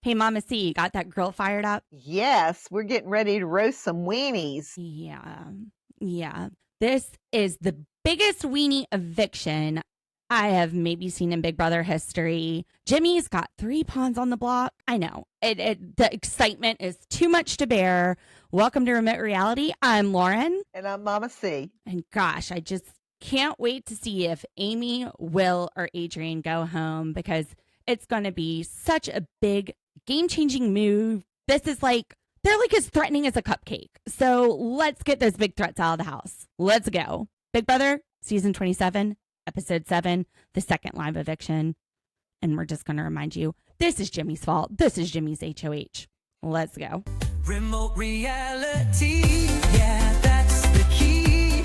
Hey, Mama C, got that grill fired up? Yes, we're getting ready to roast some weenies. Yeah. This is the biggest weenie eviction I have maybe seen in Big Brother history. Jimmy's got 3 pawns on the block. I know. The excitement is too much to bear. Welcome to Remote Reality. I'm Lauren. And I'm Mama C. And gosh, I just can't wait to see if Amy, Will, or Adrian go home because it's going to be such a big game-changing move. This is they're as threatening as a cupcake. So let's get those big threats out of the house. Let's go. Big Brother, season 27, episode 7, the second live eviction. And we're just going to remind you, this is Jimmy's fault. This is Jimmy's HOH. Let's go. Remote reality, yeah, that's the key.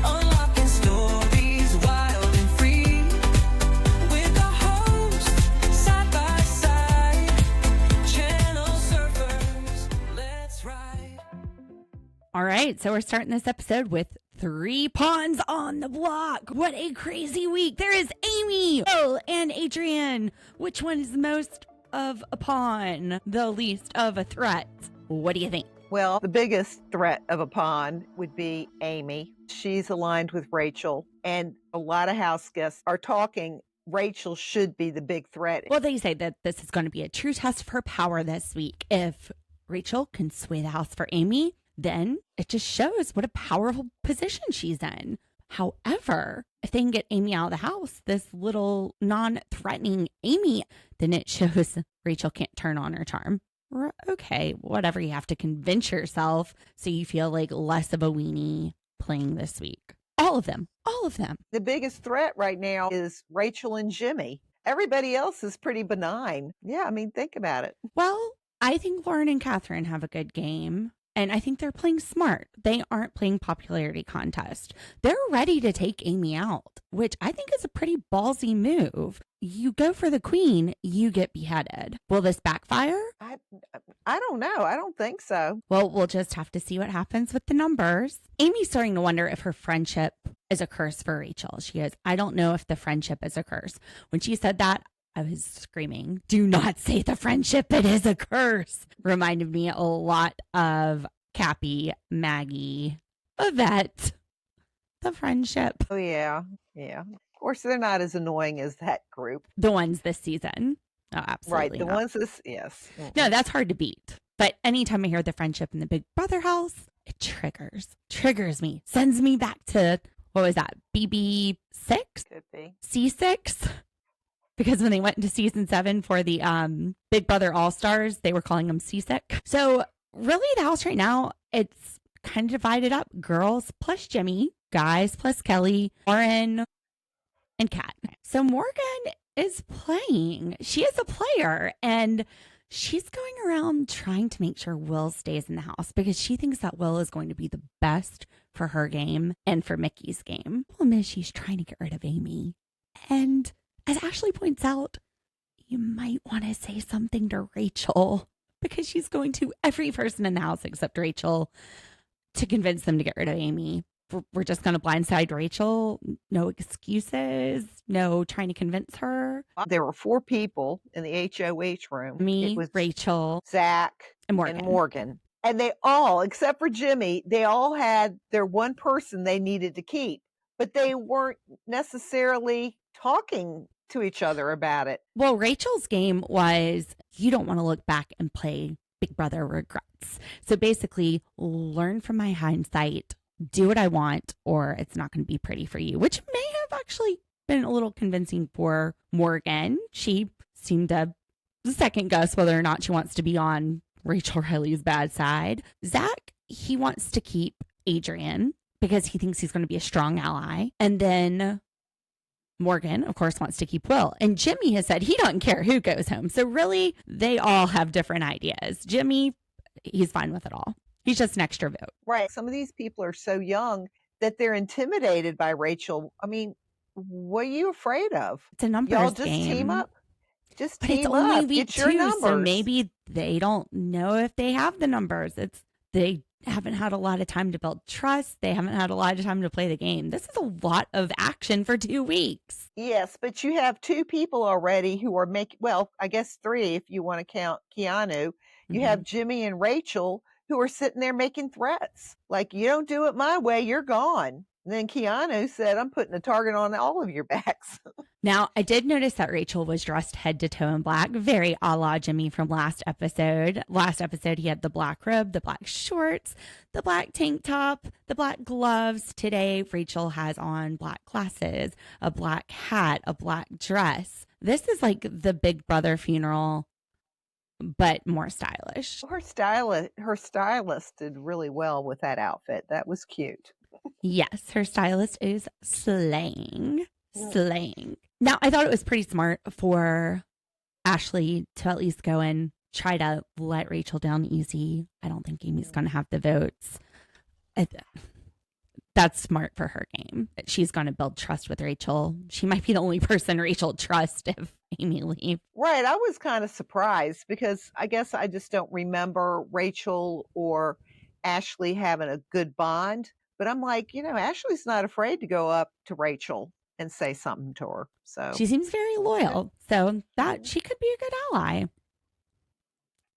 Unlocking stories wild and free. With the host, side by side. Channel surfers, let's ride. All right, so we're starting this episode with 3 pawns on the block. What a crazy week. There is Amy, Will, and Adrian. Which one is the most of a pawn, the least of a threat? What do you think? Well, the biggest threat of a pawn would be Amy. She's aligned with Rachel, and a lot of house guests are talking Rachel should be the big threat. Well, they say that this is going to be a true test of her power this week. If Rachel can sway the house for Amy, then it just shows what a powerful position she's in. However, if they can get Amy out of the house, this little non-threatening Amy, then it shows Rachel can't turn on her charm. Okay, whatever, you have to convince yourself so you feel like less of a weenie playing this week. All of them. The biggest threat right now is Rachel and Jimmy. Everybody else is pretty benign. Yeah, I mean, think about it. Well, I think Lauren and Catherine have a good game. And I think they're playing smart. They aren't playing popularity contest. They're ready to take Amy out, which I think is a pretty ballsy move. You go for the queen, you get beheaded. Will this backfire? I don't know. I don't think so. Well, we'll just have to see what happens with the numbers. Amy's starting to wonder if her friendship is a curse for Rachel. She goes, I don't know if the friendship is a curse. When she said that, I was screaming, do not say the friendship, it is a curse. Reminded me a lot of Cappy, Maggie, Yvette, the friendship. Oh, yeah. Of course, they're not as annoying as that group. The ones this season. Oh, absolutely. Right, the not. ones this, yes. No, that's hard to beat. But anytime I hear the friendship in the Big Brother house, it triggers me, sends me back to, what was that, BB6? Could be. C6? Because when they went into season 7 for the Big Brother All-Stars, they were calling them seasick. So really the house right now, it's kind of divided up. Girls plus Jimmy, guys plus Kelly, Lauren, and Kat. So Morgan is playing. She is a player, and she's going around trying to make sure Will stays in the house because she thinks that Will is going to be the best for her game and for Mickey's game. The problem is she's trying to get rid of Amy. And as Ashley points out, you might want to say something to Rachel because she's going to every person in the house except Rachel to convince them to get rid of Amy. We're just going to blindside Rachel. No excuses. No trying to convince her. There were 4 people in the HOH room. Me, it was Rachel, Zach, and Morgan. And they all, except for Jimmy, they all had their one person they needed to keep. But they weren't necessarily talking to each other about it. Well, Rachel's game was you don't want to look back and play Big Brother regrets. So basically, learn from my hindsight, do what I want, or it's not going to be pretty for you, which may have actually been a little convincing for Morgan. She seemed to second guess whether or not she wants to be on Rachel Riley's bad side. Zach, he wants to keep Adrian because he thinks he's going to be a strong ally. And then Morgan, of course, wants to keep Will. And Jimmy has said he doesn't care who goes home. So really, they all have different ideas. Jimmy, he's fine with it all. He's just an extra vote. Right. Some of these people are so young that they're intimidated by Rachel. I mean, what are you afraid of? It's a numbers Y'all just game. team up. Just But team it's only up. week Get your 2, numbers. so maybe they don't know if they have the numbers. They haven't had a lot of time to build trust. They haven't had a lot of time to play the game. This is a lot of action for 2 weeks. Yes, but you have 2 people already who are making, well, I guess 3 if you want to count Keanu. You have Jimmy and Rachel who are sitting there making threats. Like, you don't do it my way, you're gone. And then Keanu said, I'm putting a target on all of your backs. Now, I did notice that Rachel was dressed head to toe in black, very a la Jimmy from last episode. Last episode, he had the black robe, the black shorts, the black tank top, the black gloves. Today, Rachel has on black glasses, a black hat, a black dress. This is like the Big Brother funeral, but more stylish. Her stylist did really well with that outfit. That was cute. Yes, her stylist is slaying. Now, I thought it was pretty smart for Ashley to at least go and try to let Rachel down easy. I don't think Amy's going to have the votes. That's smart for her game. She's going to build trust with Rachel. She might be the only person Rachel trusts if Amy leaves. Right. I was kind of surprised because I guess I just don't remember Rachel or Ashley having a good bond. But I'm like, Ashley's not afraid to go up to Rachel and say something to her. So she seems very loyal. So that she could be a good ally.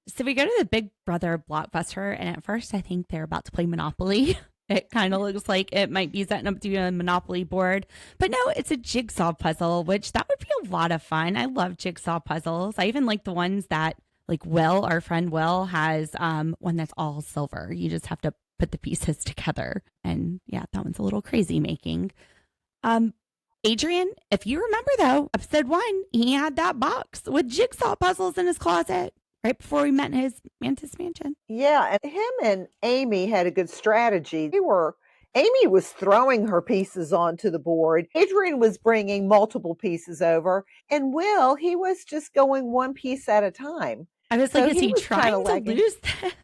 So we go to the Big Brother Blockbuster, and at first I think they're about to play Monopoly. It kind of looks like it might be setting up to be a Monopoly board. But no, it's a jigsaw puzzle, which that would be a lot of fun. I love jigsaw puzzles. I even like the ones that, like Will, our friend Will, has one that's all silver. You just have to put the pieces together. And yeah, that one's a little crazy making. Adrian, if you remember though, episode 1, he had that box with jigsaw puzzles in his closet right before we met in his Mantis mansion. Yeah, and him and Amy had a good strategy. Amy was throwing her pieces onto the board. Adrian was bringing multiple pieces over. And Will, he was just going one piece at a time. I was like, is he trying to lose that?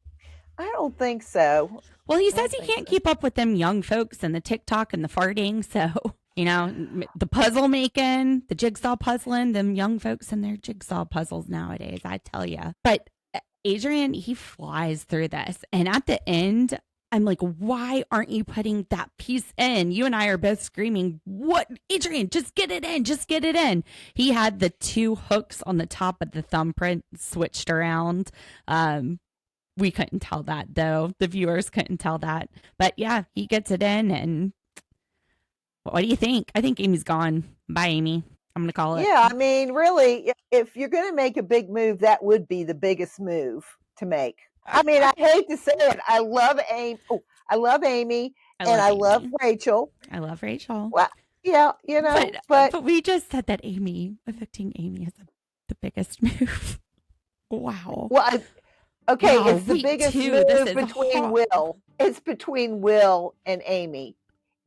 I don't think so. Well, he says he can't keep up with them young folks and the TikTok and the farting. So, the puzzle making, the jigsaw puzzling, them young folks and their jigsaw puzzles nowadays, I tell you. But Adrian, he flies through this. And at the end, I'm like, why aren't you putting that piece in? You and I are both screaming, what? Adrian, just get it in. Just get it in. He had the 2 hooks on the top of the thumbprint switched around. We couldn't tell that, though. The viewers couldn't tell that. But yeah, he gets it in. And what do you think? I think Amy's gone. Bye, Amy. I'm going to call it. Yeah, I mean, really, if you're going to make a big move, that would be the biggest move to make. I mean, I hate to say it. I love Amy. I love Rachel. I love Rachel. Well, yeah, but we just said that evicting Amy is the biggest move. Wow. Well, okay, wow, it's the biggest move between Will. It's between Will and Amy.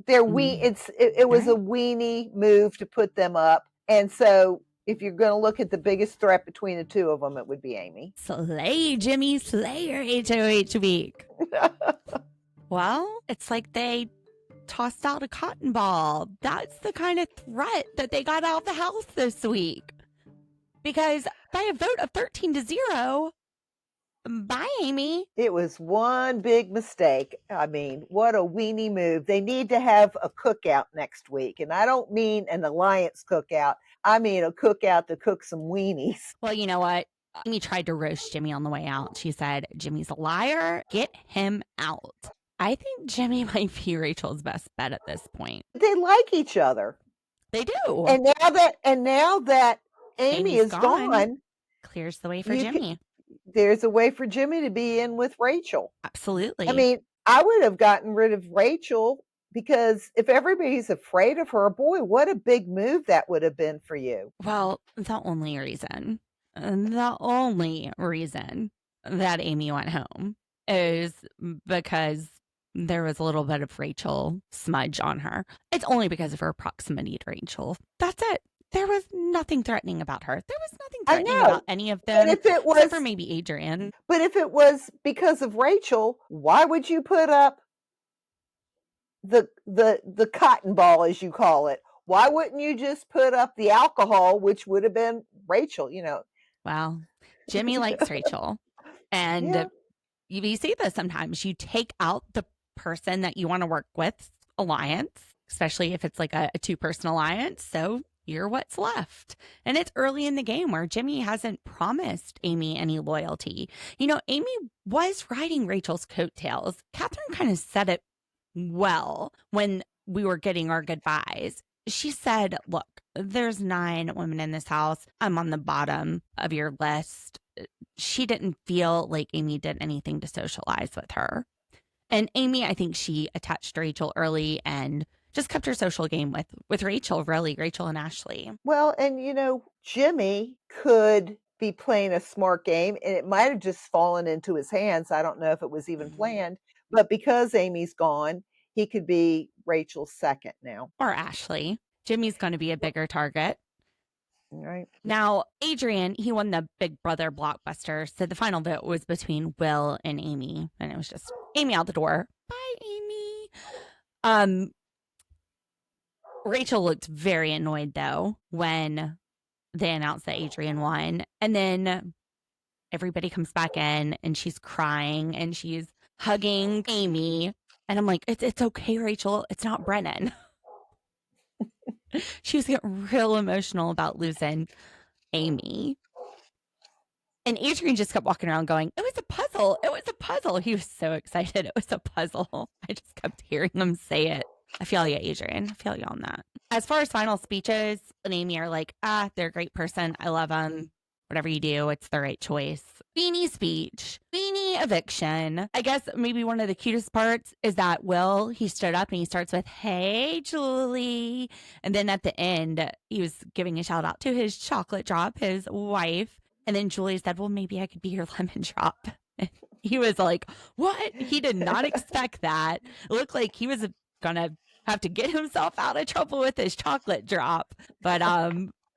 It was a weenie move to put them up, and so if you're going to look at the biggest threat between the 2 of them, it would be Amy. Slay, Jimmy, slay your HOH week. Well, it's like they tossed out a cotton ball. That's the kind of threat that they got out of the house this week. Because by a vote of 13-0, bye, Amy. It was one big mistake. I mean, what a weenie move. They need to have a cookout next week. And I don't mean an alliance cookout. I mean a cookout to cook some weenies. Well, you know what? Amy tried to roast Jimmy on the way out. She said, Jimmy's a liar. Get him out. I think Jimmy might be Rachel's best bet at this point. They like each other. They do. And now that Amy is gone, clears the way for Jimmy. There's a way for Jimmy to be in with Rachel. Absolutely. I mean, I would have gotten rid of Rachel because if everybody's afraid of her, boy, what a big move that would have been for you. Well, the only reason that Amy went home is because there was a little bit of Rachel smudge on her. It's only because of her proximity to Rachel. That's it. There was nothing threatening about her. There was nothing threatening about any of them, except for maybe Adrian. But if it was because of Rachel, why would you put up the cotton ball, as you call it? Why wouldn't you just put up the alcohol, which would have been Rachel, Well, Jimmy likes Rachel. And you see this sometimes. You take out the person that you want to work with alliance, especially if it's like a two-person alliance. So you're what's left. And it's early in the game where Jimmy hasn't promised Amy any loyalty. You know, Amy was riding Rachel's coattails. Catherine kind of said it well when we were getting our goodbyes. She said, look, there's 9 women in this house. I'm on the bottom of your list. She didn't feel like Amy did anything to socialize with her. And Amy, I think she attached Rachel early and just kept her social game with Rachel, really, Rachel and Ashley. Well, and you know, Jimmy could be playing a smart game and it might have just fallen into his hands. I don't know if it was even planned, but because Amy's gone, he could be Rachel's second now. Or Ashley. Jimmy's going to be a bigger target. Right. Now, Adrian, he won the Big Brother Blockbuster. So the final vote was between Will and Amy. And it was just Amy out the door. Bye, Amy. Rachel looked very annoyed, though, when they announced that Adrian won. And then everybody comes back in and she's crying and she's hugging Amy. And I'm like, it's okay, Rachel. It's not Brennan. She was getting real emotional about losing Amy. And Adrian just kept walking around going, it was a puzzle. It was a puzzle. He was so excited. It was a puzzle. I just kept hearing him say it. I feel you, Adrian. I feel you on that. As far as final speeches, and Amy are like, they're a great person. I love them. Whatever you do, it's the right choice. Weenie speech, Weenie eviction. I guess maybe one of the cutest parts is that Will, he stood up and he starts with, hey, Julie. And then at the end, he was giving a shout out to his chocolate drop, his wife. And then Julie said, well, maybe I could be your lemon drop. And he was like, what? He did not expect that. It looked like he was going to have to get himself out of trouble with his chocolate drop. But,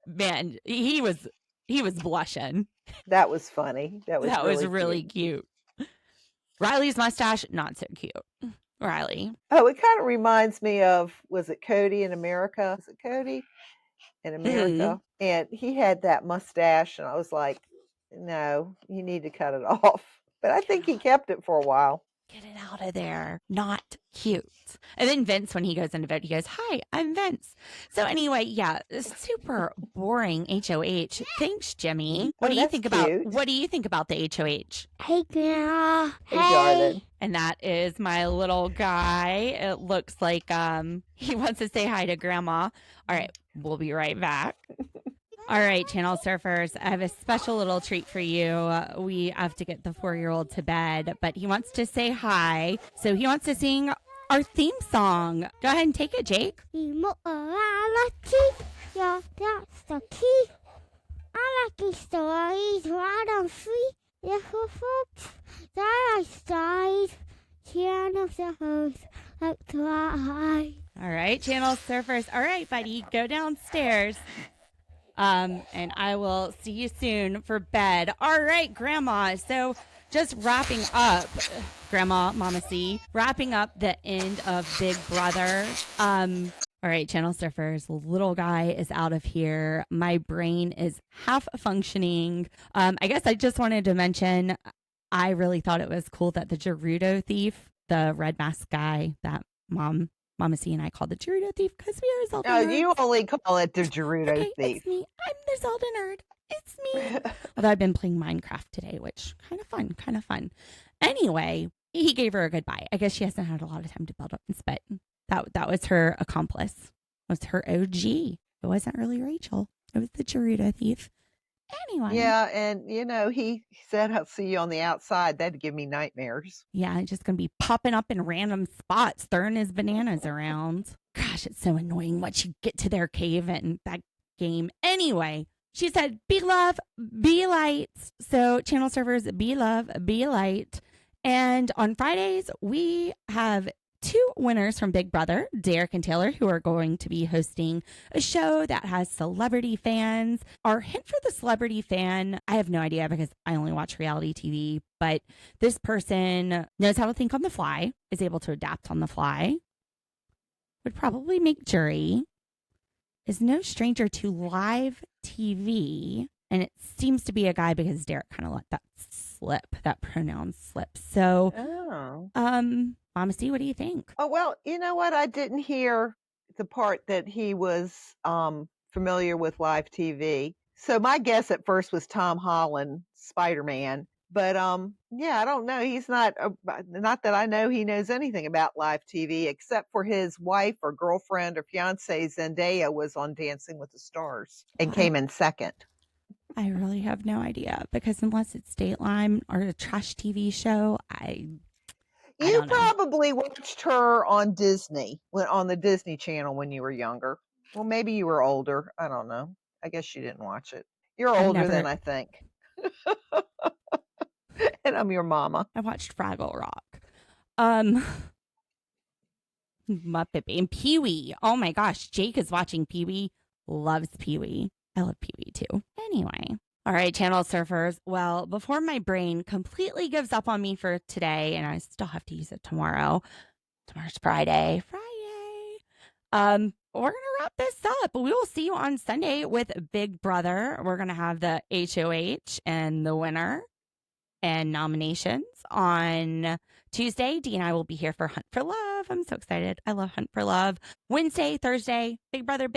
man, he was blushing. That was funny. That was really cute. Riley's mustache, not so cute. Riley. Oh, it kind of reminds me of, was it Cody in America? Was it Cody in America? And he had that mustache, and I was like, no, you need to cut it off. But I think he kept it for a while. Get it out of there. Not cute. And then Vince, when he goes into vote, he goes, hi, I'm Vince. So anyway, yeah, super boring HOH. Thanks, Jimmy. What do you think about the HOH? Hey, Grandma. Hey, darling. And that is my little guy. It looks like he wants to say hi to Grandma. All right, we'll be right back. All right, Channel Surfers, I have a special little treat for you. We have to get the 4-year-old to bed, but he wants to say hi. So he wants to sing our theme song. Go ahead and take it, Jake. Immorality, yeah, that's the key. I like these stories, wild and free. Little folks, that I started. Channel Surfers, like try. All right, Channel Surfers. All right, buddy, go downstairs. And I will see you soon for bed. All right, Grandma. So just wrapping up, Grandma, Mama C, wrapping up the end of Big Brother. All right, Channel Surfers, little guy is out of here. My brain is half functioning. I guess I just wanted to mention, I really thought it was cool that the Gerudo thief, the red mask guy that Mama C and I called the Gerudo thief because we are Zelda nerds. No, you only call it the Gerudo thief. It's me. I'm the Zelda nerd. It's me. Although I've been playing Minecraft today, which kind of fun. Anyway, he gave her a goodbye. I guess she hasn't had a lot of time to build up and spit. That was her accomplice. Was her OG. It wasn't really Rachel. It was the Gerudo thief. Anyway. Yeah, and he said, I'll see you on the outside. That'd give me nightmares. Yeah, just going to be popping up in random spots, throwing his bananas around. Gosh, it's so annoying once you get to their cave and that game. Anyway, she said, be love, be light. So Channel Surfers, be love, be light. And on Fridays, we have 2 winners from Big Brother, Derek and Taylor, who are going to be hosting a show that has celebrity fans. Our hint for the celebrity fan, I have no idea because I only watch reality TV, but this person knows how to think on the fly, is able to adapt on the fly, would probably make jury, is no stranger to live TV, and it seems to be a guy because Derek kind of let that slip, that pronoun slip. So, Oh. Mama C, what do you think? Oh, well, you know what? I didn't hear the part that he was familiar with live TV. So my guess at first was Tom Holland, Spider-Man. But yeah, I don't know. He's not that I know he knows anything about live TV except for his wife or girlfriend or fiance Zendaya was on Dancing with the Stars and came in second. I really have no idea because unless it's Dateline or a trash TV show, I You don't know. probably watched her on Disney, on the Disney Channel when you were younger. Well, maybe you were older. I don't know. I guess you didn't watch it. You're I've older than never- I think. And I'm your mama. I watched Fraggle Rock. Muppet Baby and Pee-wee. Oh my gosh, Jake is watching Pee-wee. Loves Pee-wee. I love Pee-wee too. Anyway. All right, channel surfers. Well, before my brain completely gives up on me for today, and I still have to use it tomorrow. Tomorrow's Friday. We're gonna wrap this up. We will see you on Sunday with Big Brother. We're gonna have the HOH and the winner and nominations on Tuesday. Dee and I will be here for Hunt for Love. I'm so excited. I love Hunt for Love. Wednesday, Thursday, Big Brother,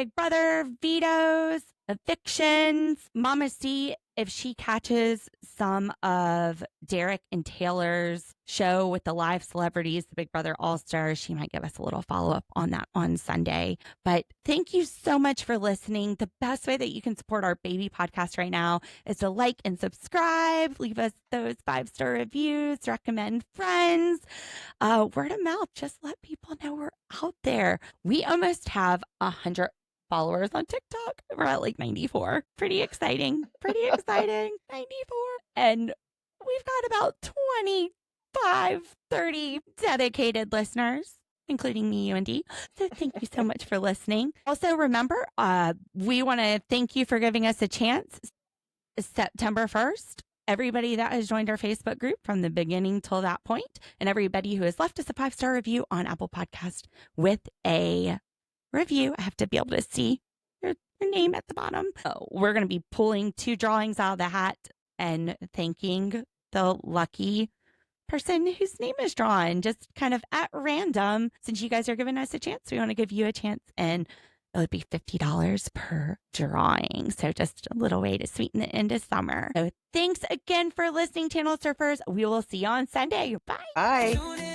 vetoes, evictions. Mama C, if she catches some of Derek and Taylor's show with the live celebrities, the Big Brother All-Stars, she might give us a little follow-up on that on Sunday. But thank you so much for listening. The best way that you can support our baby podcast right now is to like and subscribe, leave us those 5-star reviews, recommend friends, word of mouth. Just let people know we're out there. We almost have 100 followers on TikTok. We're at like 94. Pretty exciting. 94. And we've got about 25, 30 dedicated listeners, including me, you, and Dee. So thank you so much for listening. Also, remember, we want to thank you for giving us a chance. September 1st, everybody that has joined our Facebook group from the beginning till that point, and everybody who has left us a 5-star review on Apple Podcast with a review. I have to be able to see your name at the bottom. So we're going to be pulling 2 drawings out of the hat and thanking the lucky person whose name is drawn just kind of at random. Since you guys are giving us a chance, we want to give you a chance, and it would be $50 per drawing. So just a little way to sweeten the end of summer. So thanks again for listening, Channel Surfers. We will see you on Sunday. Bye. Bye. Tune in